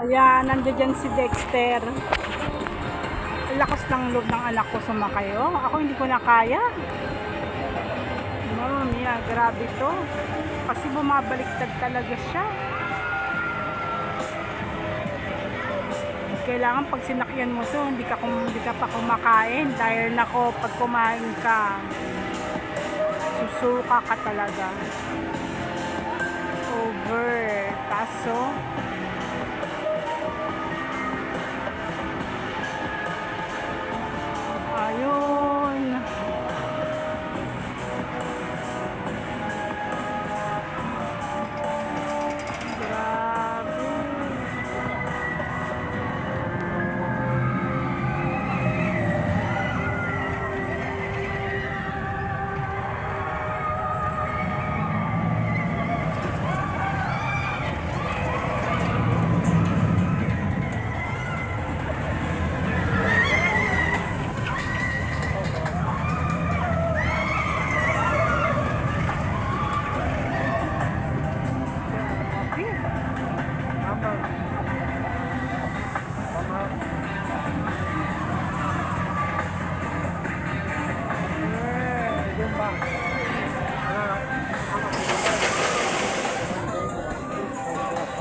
Ayan, nandiyan si Dexter. Lakas ng loob ng anak ko sumakay. Oh, ako hindi ko na kaya. Mamma mia, grabe to. Kasi bumabaliktad talaga siya. Kailangan pag sinakyan mo to, hindi ka pa kumakain. Dahil nako, pag kumain ka, susuka ka talaga. Over. Kaso, ayun. Grabe. Grabe.